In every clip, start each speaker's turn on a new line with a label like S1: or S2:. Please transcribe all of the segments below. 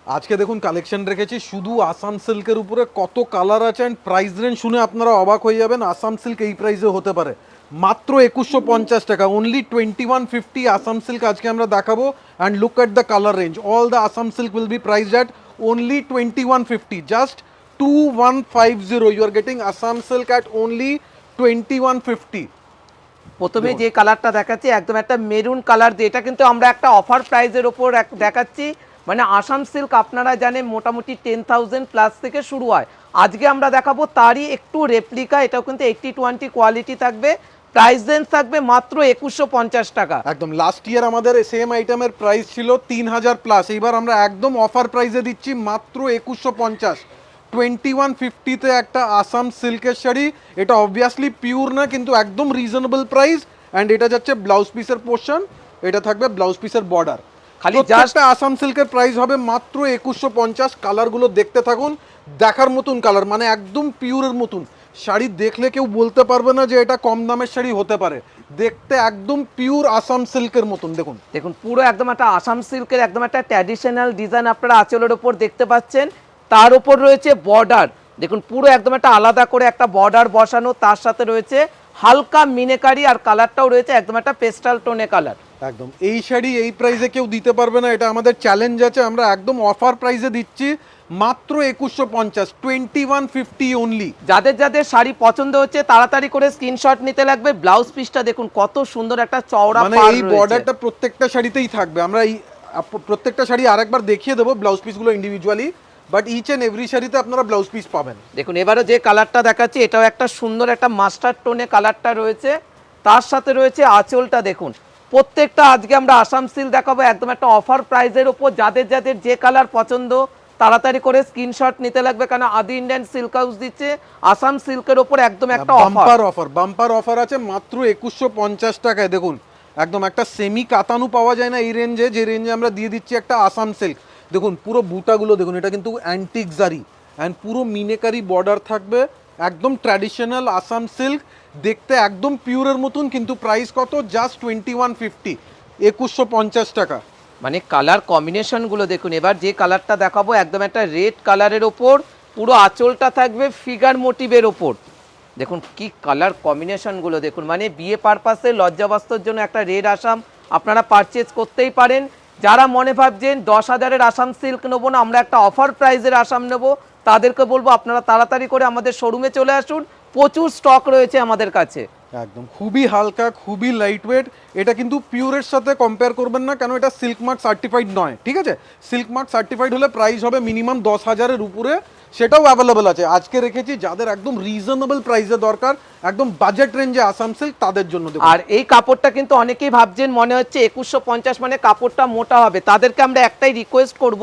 S1: আজকে দেখুন কালেকশন রেখেছি শুধু আসাম সিল্কের উপরে, কত কালার আছে অ্যান্ড প্রাইস রেঞ্জ শুনে আপনারা অবাক হয়ে যাবেন। আসাম সিল্ক এই প্রাইসে হতে পারে মাত্র 2150 টাকা, অনলি 2150 আসাম সিল্ক আজকে আমরা দেখাবো। And look at the colour range, all the Assam silk will be priced at only 2150, just 2150. You are getting Assam silk at only 2150.
S2: প্রথমে যে কালারটা দেখাচ্ছি একদম একটা মেরুন কালার দিয়ে, এটা কিন্তু আমরা একটা অফার প্রাইজের ওপর দেখাচ্ছি। মানে আসাম সিল্ক আপনারা জানেন মোটামুটি 10,000 প্লাস থেকে শুরু হয়। আজকে আমরা দেখাবো তারই একটু রেপ্লিকা, এটাও কিন্তু 80-20 কোয়ালিটি থাকবে। প্রাইস রেঞ্জ থাকবে মাত্র 2150 টাকা।
S1: একদম লাস্ট ইয়ার আমাদের সেম আইটেমের প্রাইস ছিল 3000 প্লাস, এইবার আমরা একদম অফার প্রাইসে দিচ্ছি মাত্র 2150। 2150-তে একটা আসাম সিল্কের শাড়ি, এটা অবভিয়াসলি পিওর না কিন্তু একদম রিজনেবল প্রাইস। অ্যান্ড এটা যাচ্ছে ব্লাউজ পিসের পোর্শন, এটা থাকবে ব্লাউজ পিসের বর্ডার।
S2: খালি
S1: জাস্ট আসাম সিল্কের প্রাইস হবে মাত্র 2150। কালারগুলো দেখতে থাকুন, দেখার মতন কালার, মানে একদম পিওরের মতন শাড়ি। দেখলে কেউ বলতে পারবে না যে এটা কম দামের শাড়ি হতে পারে, দেখতে একদম পিওর আসাম সিল্কের মতন। দেখুন
S2: দেখুন পুরো একদম একটা আসাম সিল্কের একদম একটা ট্র্যাডিশনাল ডিজাইন আপনারা আঁচলের ওপর দেখতে পাচ্ছেন। তার উপর রয়েছে বর্ডার, দেখুন পুরো একদম একটা আলাদা করে একটা বর্ডার বসানো, তার সাথে রয়েছে হালকা মিনেকারি, আর কালারটাও রয়েছে একদম একটা পেস্টাল টোনে কালার।
S1: একদম এই শাড়ি এই প্রাইসে কেউ দিতে পারবে না, এটা আমাদের চ্যালেঞ্জ আছে। আমরা একদম অফার প্রাইসে দিচ্ছি মাত্র 2150, 2150 অনলি।
S2: যাদের যাদের শাড়ি পছন্দ হচ্ছে তাড়াতাড়ি করে স্ক্রিনশট নিতে লাগবে। ব্লাউজ পিসটা দেখুন কত সুন্দর একটা চওড়া
S1: মানে
S2: পাড়
S1: এই
S2: রয়েছে।
S1: বর্ডারটা প্রত্যেকটা শাড়িতেই থাকবে। আমরা এই প্রত্যেকটা শাড়ি আরেকবার দেখিয়ে দেবো ব্লাউজ পিসগুলো individually, but each and every শাড়িতে আপনারা ব্লাউজ পিস পাবেন।
S2: দেখুন এবারে যে কালারটা দেখাচ্ছি এটাও একটা সুন্দর একটা মাস্টার টোনে কালারটা রয়েছে, তার সাথে রয়েছে আঁচলটা দেখুন। প্রত্যেকটা আজকে আমরা আসাম সিল্ক দেখাবো একদম একটা অফার প্রাইজের ওপর। যাদের যাদের যে কালার পছন্দ তাড়াতাড়ি করে স্ক্রিনশট নিতে লাগবে, কারণ আদি ইন্ডিয়ান সিল্ক হাউস দিচ্ছে আসাম সিল্কের ওপর একদম একটা
S1: বাম্পার অফার আছে মাত্র 2150 টাকায়। দেখুন একদম একটা সেমি কাতানু পাওয়া যায় না এই রেঞ্জে, যে রেঞ্জে আমরা দিয়ে দিচ্ছি একটা আসাম সিল্ক। দেখুন পুরো বুটাগুলো দেখুন, এটা কিন্তু অ্যান্টিক জারি অ্যান্ড পুরো মিনেকারি বর্ডার থাকবে, একদম ট্র্যাডিশনাল আসাম সিল্ক, দেখতে একদম পিওরের মতন। কিন্তু প্রাইস কত? জাস্ট 2150, 2150 টাকা।
S2: মানে কালার কম্বিনেশনগুলো দেখুন। এবার যে কালারটা দেখাবো একদম একটা রেড কালারের ওপর, পুরো আঁচলটা থাকবে ফিগার মোটিভের ওপর। দেখুন কি কালার কম্বিনেশনগুলো দেখুন, মানে বিয়ে পারপাসে লজ্জাবস্ত্রর জন্য একটা রেড আসাম আপনারা পারচেজ করতেই পারেন। যারা মনে ভাবছেন 10,000-এর আসাম সিল্ক নেবো না, আমরা একটা অফার প্রাইজের আসাম নেবো, তাদেরকে বলবো আপনারা তাড়াতাড়ি করে আমাদের শোরুমে চলে আসুন, প্রচুর স্টক রয়েছে আমাদের কাছে।
S1: একদম খুবই হালকা, খুবই লাইট ওয়েট। এটা কিন্তু পিওরের সাথে কম্পেয়ার করবেন না, কেন এটা সিল্ক মার্ক সার্টিফাইড নয়, ঠিক আছে? সিল্ক মার্ক সার্টিফাইড হলে প্রাইস হবে মিনিমাম 10,000-এর উপরে, সেটাও অ্যাভেলেবেল আছে। আজকে রেখেছি যাদের একদম রিজনেবল প্রাইসে দরকার, একদম বাজেট রেঞ্জে আসাম সিল্ক, তাদের জন্য।
S2: আর এই কাপড়টা কিন্তু অনেকেই ভাবছেন মনে হচ্ছে 2150 মানে কাপড়টা মোটা হবে, তাদেরকে আমরা একটাই রিকোয়েস্ট করব,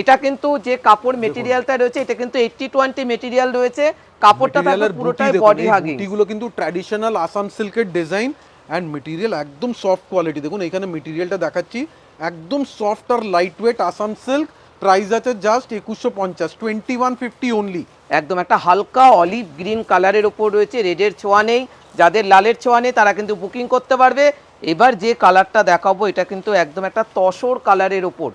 S2: এটা কিন্তু যে কাপড় মেটেরিয়ালটা রয়েছে এটা কিন্তু 80-20 মেটেরিয়াল রয়েছে, কাপড়টা থাকবে পুরোটাই বডি হাগিং।
S1: বুটিগুলো কিন্তু ট্র্যাডিশনাল আসাম সিল্কের ডিজাইন অ্যান্ড মেটেরিয়াল একদম সফট কোয়ালিটি। দেখুন এখানে মেটেরিয়ালটা দেখাচ্ছি, একদম সফট আর light weight Assam silk. Price আছে জাস্ট 2150, 2150 অনলি।
S2: একদম একটা হালকা অলিভ গ্রিন কালারের ওপর রয়েছে, রেডের ছোঁয়া নেই, যাদের লালের ছোঁয়া নেই তারা কিন্তু বুকিং করতে পারবে। এবার যে কালারটা দেখাবো এটা কিন্তু একদম একটা তসর কালারের ওপর।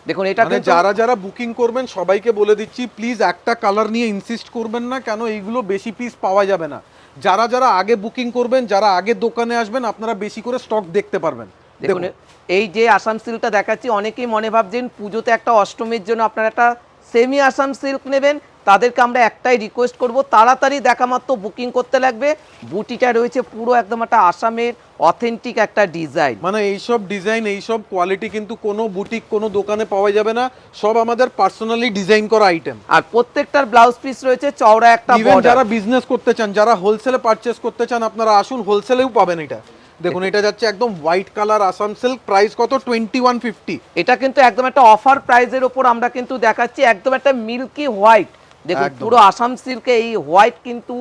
S2: দেখুন এটা কিন্তু
S1: যারা যারা বুকিং করবেন সবাইকে বলে দিচ্ছি, প্লিজ একটা কালার নিয়ে ইনসিস্ট করবেন না, কেন এইগুলো বেশি পিস পাওয়া যাবে না। যারা যারা আগে বুকিং করবেন, যারা আগে দোকানে আসবেন, আপনারা বেশি করে স্টক দেখতে পারবেন।
S2: দেখুন এই যে আসাম সিল্কটা দেখাচ্ছি, অনেকেই মনে ভাবছেন পুজোতে একটা অষ্টমীর জন্য আপনারা একটা সেমি আসাম সিল্ক নেবেন, তাদেরকে আমরা একটাই রিকোয়েস্ট করব, তাড়াতাড়ি দেখা মাত্র বুকিং করতে লাগবে। বুটিটা রয়েছে পুরো একদম একটা আসামের অথেন্টিক একটা ডিজাইন।
S1: মানে এইসব ডিজাইন, এইসব কোয়ালিটি কিন্তু কোনো বুটিক, কোনো দোকানে পাওয়া যাবে না, সব আমাদের পার্সোনালি ডিজাইন করা আইটেম।
S2: আর প্রত্যেকটার ব্লাউজ পিস রয়েছে চওড়া একটা বর্ডার।
S1: যারা বিজনেস করতে চান, যারা হোলসেলে পারচেস করতে চান, আপনারা আসুন, হোলসেলেও পাবেন এটা। দেখুন এটা যাচ্ছে একদম white colour Assam silk, price কত? 2150।
S2: এটা কিন্তু একদম একটা অফার প্রাইজের উপর আমরা কিন্তু দেখাচ্ছি, একদম একটা মিল্কি হোয়াইট। দেখুন পুরো আসাম সিল্কে এই হোয়াইট কিন্তু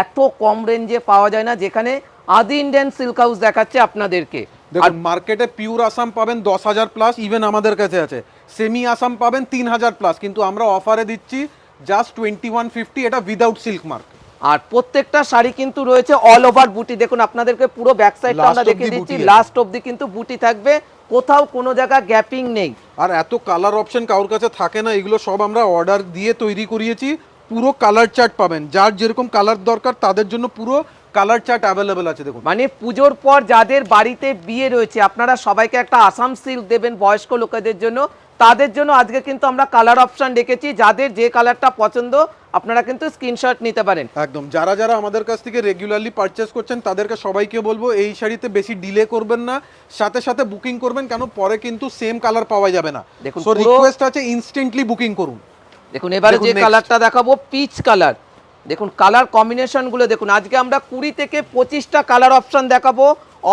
S2: এত কম রেঞ্জে পাওয়া যায় না, যেখানে আদি ইন্ডিয়ান সিল্ক হাউস দেখাচ্ছে আপনাদেরকে।
S1: দেখুন মার্কেটে পিওর আসাম পাবেন 10,000 প্লাস, ইভেন আমাদের কাছে আছে সেমি আসাম পাবেন 3,000 প্লাস, কিন্তু আমরা অফারে দিচ্ছি জাস্ট 2150, এটা উইদাউট সিল্ক মার্ক।
S2: আর প্রত্যেকটা শাড়ি কিন্তু রয়েছে অল ওভার বুটি। দেখুন আপনাদেরকে পুরো ব্যাক সাইডটা আমরা দেখিয়ে দিচ্ছি, লাস্ট অবধি কিন্তু বুটি থাকবে, কোথাও কোনো জায়গা গ্যাপিং নেই।
S1: আর এত কালার অপশন কারোর কাছে থাকে না, এগুলো সব আমরা অর্ডার দিয়ে তৈরি করিয়েছি। পুরো কালার চার্ট পাবেন, যার যেরকম কালার দরকার তাদের জন্য পুরো কালার চার্ট অ্যাভেলেবেল আছে। দেখুন
S2: মানে পুজোর পর যাদের বাড়িতে বিয়ে রয়েছে, আপনারা সবাইকে একটা আসাম সিল্ক দেবেন বয়স্ক লোকেদের জন্য, তাদের জন্য আজকে কিন্তু আমরা কালার অপশন রেখেছি। যাদের যে কালারটা পছন্দ আপনারা কিন্তু স্ক্রিনশট নিতে পারেন।
S1: একদম, যারা যারা আমাদের কাছ থেকে রেগুলারলি পারচেস করছেন তাদেরকে সবাইকে বলবো এই শাড়িতে বেশি ডিলে করবেন না, সাথে সাথে বুকিং করবেন, কেন পরে কিন্তু সেম কালার পাওয়া যাবে না।
S2: দেখুন,
S1: সো রিকোয়েস্ট আছে ইনস্ট্যান্টলি বুকিং করুন।
S2: দেখুন এবারে যে
S1: next।
S2: কালারটা দেখাবো পিচ কালার। দেখুন কালার কম্বিনেশনগুলো দেখুন, আজকে আমরা 20 থেকে 25টা কালার অপশন দেখাবো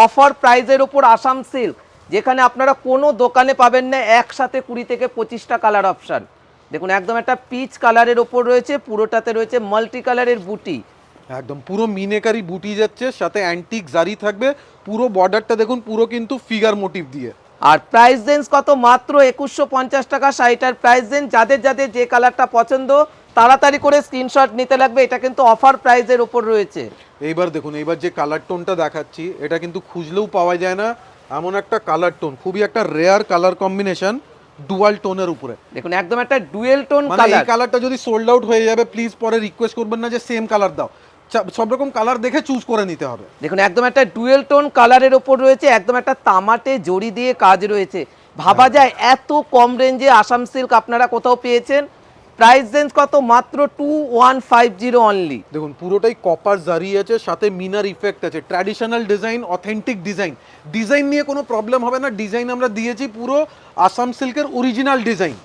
S2: অফার প্রাইজের ওপর আসাম সিল্ক, যেখানে আপনারা কোনো দোকানে পাবেন না একসাথে 20 থেকে 25টা কালার অপশন। দেখুন একদম একটা পিচ কালারের ওপর রয়েছে, পুরোটাতে রয়েছে মাল্টি কালারের বুটি,
S1: একদম পুরো মিনেকারি বুটি যাচ্ছে, সাথে অ্যান্টিক জারি থাকবে। পুরো বর্ডারটা দেখুন পুরো কিন্তু ফিগার মোটিভ দিয়ে।
S2: আর প্রাইস রেঞ্জ কত? মাত্র 2150 টাকা শাড়িটার প্রাইস রেঞ্জ। যাদের যাদের যে কালারটা পছন্দ তাড়াতাড়ি করে স্ক্রিনশট নিতে লাগবে, এটা কিন্তু অফার প্রাইজের ওপর রয়েছে।
S1: এইবার দেখুন, এইবার যে কালার টোনটা দেখাচ্ছি এটা কিন্তু খুঁজলেও পাওয়া যায় না, এমন একটা কালার টোন, খুবই একটা রেয়ার কালার কম্বিনেশন, ডুয়াল টোনের উপরে।
S2: দেখুন একদম একটা ডুয়েল টোন
S1: মানে এই
S2: কালার।
S1: কালারটা যদি সোল্ড আউট হয়ে যাবে, প্লিজ পরে রিকোয়েস্ট করবেন না যে সেম কালার দাও, সব রকম কালার দেখে চুজ করে নিতে হবে।
S2: দেখুন একদম একটা ডুয়েল টোন কালারের ওপর রয়েছে, একদম একটা তামাটে জড়ি দিয়ে কাজ রয়েছে। ভাবা যায় এত কম রেঞ্জে আসাম সিল্ক আপনারা কোথাও পেয়েছেন? প্রাইস রেঞ্জ কত? মাত্র 2150 অনলি।
S1: দেখুন পুরোটাই কপার জারি আছে, সাথে মিনার ইফেক্ট আছে, traditional design, authentic design. Design নিয়ে কোনো প্রবলেম হবে না, ডিজাইন আমরা দিয়েছি পুরো আসাম সিল্কের অরিজিনাল ডিজাইন,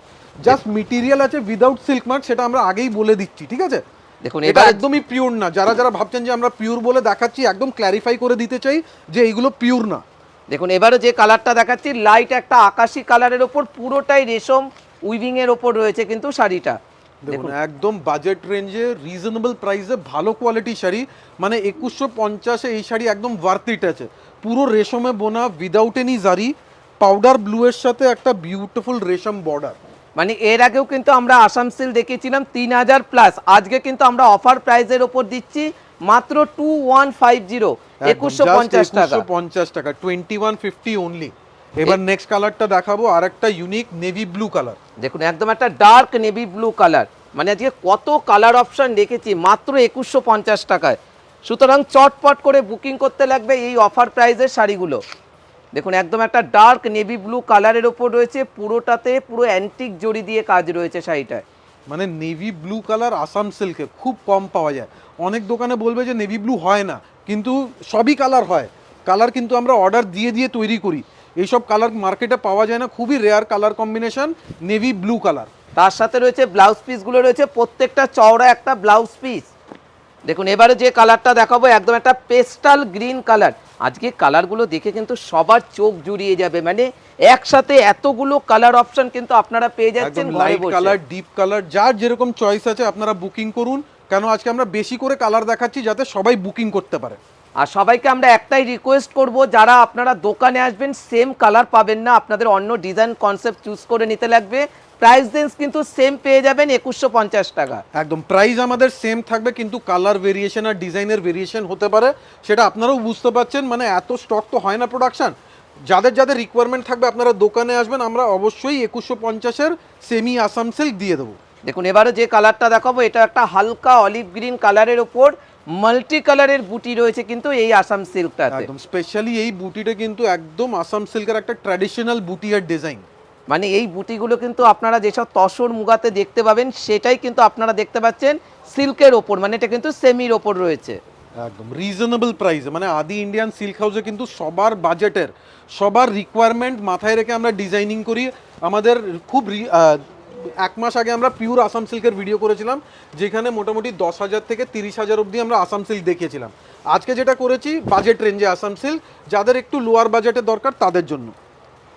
S1: জাস্ট মেটেরিয়াল আছে উইদাউট সিল্ক মার্ক, সেটা আমরা আগেই বলে দিচ্ছি, ঠিক আছে?
S2: দেখুন
S1: এটা
S2: এবার
S1: একদমই পিওর না, যারা যারা ভাবছেন যে আমরা পিওর বলে দেখাচ্ছি, একদম ক্ল্যারিফাই করে দিতে চাই যে এইগুলো পিওর না।
S2: দেখুন এবারে যে কালারটা দেখাচ্ছি লাইট একটা আকাশি কালারের ওপর, পুরোটাই রেশম উইভিং এর ওপর রয়েছে কিন্তু শাড়িটা।
S1: দেখুন একদম বাজেট রেঞ্জে রিজনেবল প্রাইসে ভালো কোয়ালিটি শাড়ি, মানে 2150-এ এই শাড়ি একদম ওয়ার্থ ইট আছে। পুরো রেশমে বোনা, উইদাউট এনি জারি, পাউডার ব্লু এর সাথে একটা বিউটিফুল রেশম বর্ডার।
S2: মানে এর আগেও কিন্তু আমরা আসাম সিল্ক দেখিয়েছিলাম 3000 প্লাস, আজকে কিন্তু আমরা অফার প্রাইজের ওপর দিচ্ছি মাত্র 2150, 2150 টাকা।
S1: 2150 টাকা, 2150 অনলি। এবার নেক্সট কালারটা দেখাবো, আরেকটা ইউনিক নেভি ব্লু কালার।
S2: দেখুন একদম একটা ডার্ক নেভি ব্লু কালার, মানে আজকে কত কালার অপশন রেখেছি মাত্র 2150 টাকায়। সুতরাং চটপট করে বুকিং করতে লাগবে এই অফার প্রাইজের শাড়িগুলো। দেখুন একদম একটা ডার্ক নেভি ব্লু কালারের ওপর রয়েছে, পুরোটাতে পুরো অ্যান্টিক জড়ি দিয়ে কাজ রয়েছে শাড়িটায়।
S1: মানে নেভি ব্লু কালার আসাম সিল্কে খুব কম পাওয়া যায়। অনেক দোকানে বলবে যে নেভি ব্লু হয় না, কিন্তু সবই কালার হয়। কালার কিন্তু আমরা অর্ডার দিয়ে দিয়ে তৈরি করি, এইসব কালার মার্কেটে পাওয়া যায় না, খুবই rare colour combination navy blue colour.
S2: তার সাথে রয়েছে ব্লাউজ পিসগুলো রয়েছে, প্রত্যেকটা চওড়া একটা ব্লাউজ পিস। দেখুন এবারে যে কালারটা দেখাবো একদম একটা পেস্টাল গ্রিন কালার। আজকে কালারগুলো দেখে কিন্তু সবার চোখ জুড়িয়ে যাবে, মানে একসাথে এতগুলো কালার অপশন কিন্তু আপনারা পেয়ে যাচ্ছেন ঘরে
S1: লাইট
S2: বসে।
S1: কালার, ডিপ কালার, যার যেরকম চয়েস আছে আপনারা বুকিং করুন, কেন আজকে আমরা বেশি করে কালার দেখাচ্ছি যাতে সবাই বুকিং করতে পারে।
S2: আর সবাইকে আমরা একটাই রিকোয়েস্ট করব, যারা আপনারা দোকানে আসবেন সেম কালার পাবেন না, আপনাদের অন্য ডিজাইন কনসেপ্ট চুজ করে নিতে লাগবে। প্রাইস রেঞ্জ কিন্তু সেম পেয়ে যাবেন 2150 টাকা।
S1: একদম প্রাইস আমাদের সেম থাকবে, কিন্তু কালার ভেরিয়েশন আর ডিজাইনের ভেরিয়েশন হতে পারে, সেটা আপনারাও বুঝতে পারছেন। মানে এত স্টক তো হয় না প্রোডাকশন। যাদের যাদের রিকোয়ারমেন্ট থাকবে আপনারা দোকানে আসবেন, আমরা অবশ্যই 2150-এর সেমি আসাম সিল্ক দিয়ে দেবো।
S2: দেখুন এবারে যে কালারটা দেখাবো এটা একটা হালকা অলিভ গ্রিন কালারের ওপর মাল্টি কালারের বুটি রয়েছে কিন্তু এই আসাম সিল্কটাতে।
S1: একদম স্পেশালি এই বুটিটা কিন্তু একদম আসাম সিল্কের একটা ট্র্যাডিশনাল বুটি আর ডিজাইন।
S2: মানে এই বুটিগুলো কিন্তু আপনারা যেসব তসর মুগাতে দেখতে পাবেন সেটাই কিন্তু আপনারা দেখতে পাচ্ছেন সিল্কের ওপর, মানে এটা কিন্তু সেমির ওপর রয়েছে।
S1: একদম রিজনেবল প্রাইসে, মানে আদি ইন্ডিয়ান সিল্ক হাউসে কিন্তু সবার বাজেটের, সবার রিকোয়ারমেন্ট মাথায় রেখে আমরা ডিজাইনিং করি। আমাদের খুব এক মাস আগে আমরা পিওর আসাম সিল্কের ভিডিও করেছিলাম, যেখানে মোটামুটি 10,000 থেকে 30,000 অবধি আমরা আসাম সিল্ক দেখিয়েছিলাম। আজকে যেটা করেছি বাজেট রেঞ্জে আসাম সিল্ক, যাদের একটু লোয়ার বাজেটে দরকার তাদের জন্য।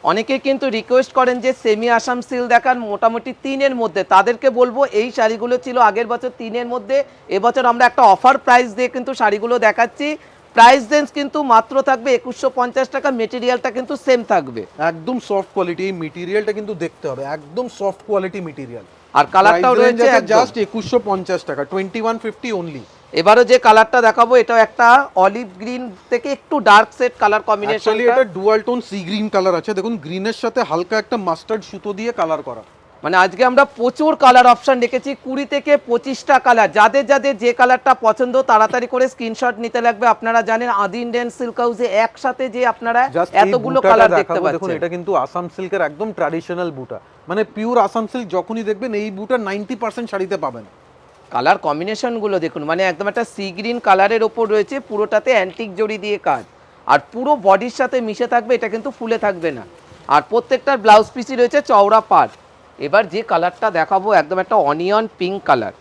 S2: অনেকে কিন্তু রিকোয়েস্ট করেন যে সেমি আসাম সিল্ক দেখান মোটামুটি 3-এর মধ্যে, তাদেরকে বলবো এই শাড়িগুলো ছিল আগের বছর 3-এর মধ্যে, এবছর আমরা একটা অফার প্রাইস দিয়ে কিন্তু শাড়িগুলো দেখাচ্ছি। প্রাইস রেঞ্জ কিন্তু মাত্র থাকবে 2150 টাকা, মেটেরিয়ালটা কিন্তু সেম থাকবে।
S1: একদম সফট কোয়ালিটি, এই মেটেরিয়ালটা কিন্তু দেখতে হবে, একদম সফট কোয়ালিটি মেটেরিয়াল।
S2: আর কালারটাও রয়েছে
S1: জাস্ট 2150 টাকা, 2150 অনলি।
S2: এবারও যে কালারটা দেখাবো এটাও একটা অলিভ গ্রিন থেকে একটু dark set colour combination.
S1: Actually এটা dual tone sea green colour আছে, দেখুন গ্রিনের সাথে হালকা একটা মাস্টার্ড সুতো দিয়ে কালার করা।
S2: মানে আজকে আমরা প্রচুর কালার অপশন রেখেছি, 20 থেকে 25টা কালার। যাদের যাদের যে কালারটা পছন্দ তাড়াতাড়ি করে স্ক্রিনশট নিতে লাগবে। আপনারা জানেন আদি ইন্ডিয়ান সিল্ক হাউসে একসাথে যে আপনারা এতগুলো কালার দেখতে
S1: দেখুন
S2: পাচ্ছেন।
S1: এটা কিন্তু আসাম সিল্কের একদম ট্র্যাডিশনাল বুটা, মানে পিওর আসাম সিল্ক। যখনই দেখবেন এই বুটা 90% শাড়িতে পাবেন।
S2: কালার কম্বিনেশনগুলো দেখুন, মানে একদম একটা সি গ্রিন কালারের ওপর রয়েছে, পুরোটাতে অ্যান্টিক জড়ি দিয়ে কাজ, আর পুরো বডির সাথে মিশে থাকবে, এটা কিন্তু ফুলে থাকবে না। আর প্রত্যেকটার ব্লাউজ পিসই রয়েছে চওড়া পাট। এবার যে কালারটা দেখাবো একদম একটা অনিয়ন পিঙ্ক কালার,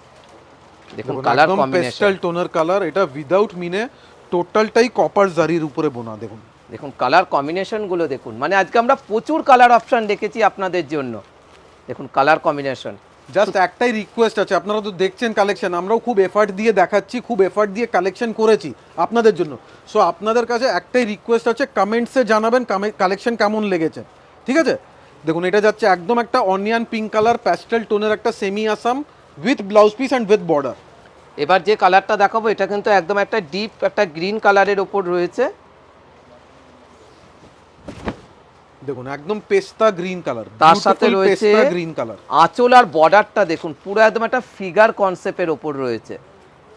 S2: দেখুন কালার
S1: একদম
S2: কম্বিনেশন।
S1: পেস্টাল টোনার কালার, এটা উইদাউট মিনে টোটালটাই কপার জারির উপরে বোনা। দেখুন
S2: দেখুন কালার কম্বিনেশনগুলো দেখুন, মানে আজকে আমরা প্রচুর কালার অপশন রেখেছি আপনাদের জন্য। দেখুন কালার কম্বিনেশন।
S1: জাস্ট একটাই রিকোয়েস্ট আছে, আপনারা তো দেখছেন কালেকশন, আমরাও খুব এফার্ট দিয়ে দেখাচ্ছি, খুব এফার্ট দিয়ে কালেকশন করেছি আপনাদের জন্য। সো আপনাদের কাছে একটাই রিকোয়েস্ট আছে, কমেন্টসে জানাবেন কালেকশন কেমন লেগেছে, ঠিক আছে? দেখুন এটা যাচ্ছে একদম একটা অনিয়ন পিঙ্ক কালার প্যাস্টেল টোনের একটা semi Assam with blouse piece and with border.
S2: এবার যে কালারটা দেখাবো এটা কিন্তু একদম একটা ডিপ একটা গ্রিন কালারের ওপর রয়েছে।
S1: দেখুন একদম পেস্তা গ্রিন কালার,
S2: তার সাথে রয়েছে
S1: গ্রিন কালার।
S2: আঁচল আর বর্ডারটা দেখুন পুরো একদম একটা ফিগার কনসেপ্টের ওপর রয়েছে,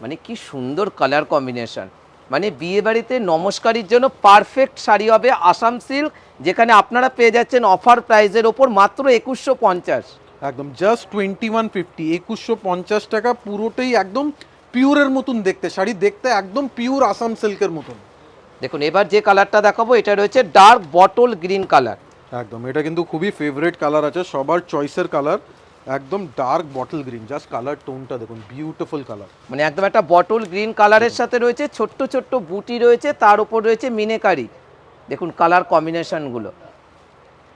S2: মানে কি সুন্দর কালার কম্বিনেশন। মানে বিয়ে বাড়িতে নমস্কারের জন্য পারফেক্ট শাড়ি হবে আসাম সিল্ক, যেখানে আপনারা পেয়ে যাচ্ছেন অফার প্রাইসের ওপর মাত্র 2150।
S1: একদম জাস্ট 2150, 2150 টাকা। পুরোটাই একদম পিওরের মতন দেখতে শাড়ি, দেখতে একদম পিওর আসাম সিল্কের মতন।
S2: দেখুন এবার যে কালারটা দেখাবো এটা রয়েছে ডার্ক বটল গ্রিন কালার।
S1: একদম এটা কিন্তু খুবই ফেভারিট কালার আছে, সবার চয়েসের কালার, একদম dark bottle green. Just colour টোনটা দেখুন, বিউটিফুল কালার।
S2: মানে একদম একটা বটল গ্রিন কালারের সাথে রয়েছে ছোট্ট ছোট্ট বুটি রয়েছে, তার উপর রয়েছে মিনেকারি। দেখুন কালার কম্বিনেশনগুলো।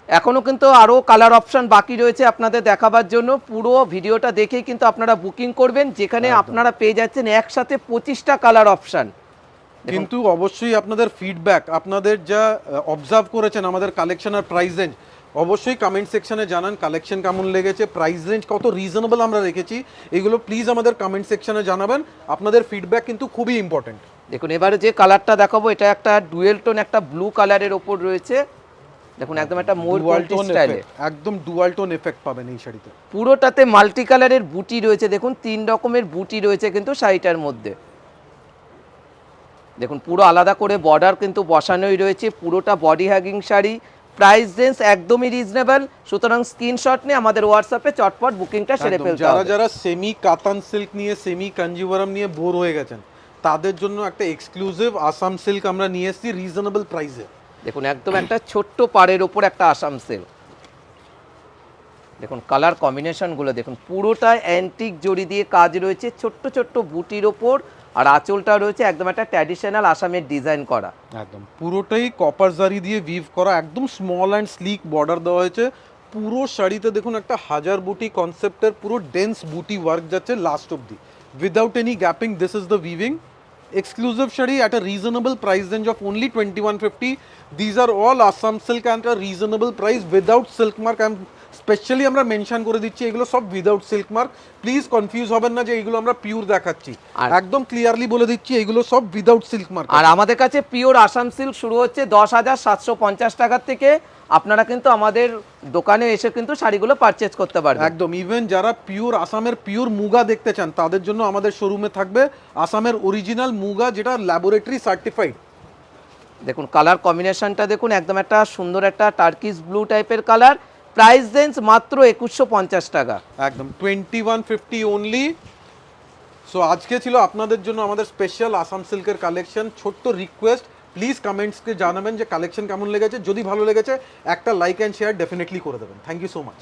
S2: এখনও কিন্তু আরও কালার অপশন বাকি রয়েছে আপনাদের দেখাবার জন্য। পুরো ভিডিওটা দেখেই কিন্তু আপনারা বুকিং করবেন, যেখানে আপনারা পেয়ে যাচ্ছেন একসাথে 25টা কালার অপশন।
S1: কিন্তু অবশ্যই আপনাদের ফিডব্যাক, আপনাদের যা অবজার্ভ করেছেন আমাদের কালেকশন আর প্রাইস রেঞ্জ, অবশ্যই কমেন্ট সেকশনে জানান কালেকশন কেমন লেগেছে, প্রাইস রেঞ্জ কত রিজনেবল আমরা রেখেছি, এগুলো প্লিজ আমাদের কমেন্ট সেকশনে জানাবেন। আপনাদের ফিডব্যাক কিন্তু খুবই ইম্পর্টেন্ট।
S2: দেখুন এবারে যে কালারটা দেখাবো এটা একটা ডুয়েল টোন একটা ব্লু কালারের ওপর রয়েছে। দেখুন একদম একটা ময়ূরপঙ্খী স্টাইলে,
S1: একদম ডুয়াল টোন এফেক্ট পাবেন এই শাড়িতে।
S2: পুরোটাতে মাল্টি কালারের বুটি রয়েছে, দেখুন 3 রকমের বুটি রয়েছে কিন্তু শাড়িটার মধ্যে। দেখুন পুরো আলাদা করে বর্ডার কিন্তু বসানোই রয়েছে, পুরোটা বডি হ্যাগিং শাড়ি। প্রাইস রেঞ্জ একদমই রিজনেবল, সুতরাং স্ক্রিনশট নিয়ে আমাদের হোয়াটসঅ্যাপে চটপট বুকিংটা সেরে ফেলতে
S1: যারা
S2: হবে।
S1: যারা সেমি কাতান সিল্ক নিয়ে, সেমি কাঞ্জিভারাম নিয়ে বোর হয়ে গেছেন, তাদের জন্য একটা এক্সক্লুসিভ আসাম সিল্ক আমরা নিয়ে এসেছি রিজনেবল প্রাইসে।
S2: দেখুন একদম একটা ছোট্ট পাড়ের ওপর একটা আসাম সিল্ক। দেখুন কালার কম্বিনেশনগুলো দেখুন, পুরোটা অ্যান্টিক জড়ি দিয়ে কাজ রয়েছে ছোট্ট ছোট্ট বুটির ওপর, আর আঁচলটা রয়েছে একদম একটা ট্র্যাডিশনাল আসামের ডিজাইন করা।
S1: একদম পুরোটাই কপার জারি দিয়ে উইভ করা, একদম স্মল অ্যান্ড স্লিক বর্ডার দেওয়া হয়েছে। পুরো শাড়িতে দেখুন একটা হাজার বুটি কনসেপ্টের পুরো ডেন্স বুটি ওয়ার্ক যাচ্ছে লাস্ট অব্দি, without any gapping. This is the weaving. Exclusive sari at a reasonable price range of only 2150। These are all Assam silk and a reasonable price without silk mark. Specially আমরা মেনশন করে দিচ্ছি এগুলো সব without silk mark. Please confuse হবেন না যে এইগুলো আমরা পিওর দেখাচ্ছি, একদম ক্লিয়ারলি বলে দিচ্ছি এগুলো সব উইদাউট সিল্ক মার্ক।
S2: আর আমাদের কাছে পিওর আসাম সিল্ক শুরু হচ্ছে 10,750 টাকার থেকে। আপনারা কিন্তু আমাদের দোকানে এসে কিন্তু শাড়িগুলো পারচেজ করতে পারবেন।
S1: একদম, ইভেন যারা পিওর আসামের পিওর মুগা দেখতে চান তাদের জন্য আমাদের শোরুমে থাকবে আসামের অরিজিনাল মুগা, যেটা ল্যাবরেটরি সার্টিফাইড।
S2: দেখুন কালার কম্বিনেশনটা দেখুন, একদম একটা সুন্দর একটা টার্কিশ ব্লু টাইপের কালার। প্রাইস রেঞ্জ মাত্র 2150 টাকা,
S1: একদম 2150 অনলি। সো আজকে ছিল আপনাদের জন্য আমাদের স্পেশাল আসাম সিল্কের কালেকশন। ছোট্ট রিকোয়েস্ট, প্লিজ কমেন্টসকে জানাবেন যে কালেকশন কেমন লেগেছে। যদি ভালো লেগেছে একটা লাইক অ্যান্ড শেয়ার ডেফিনেটলি করে দেবেন। Thank you so much.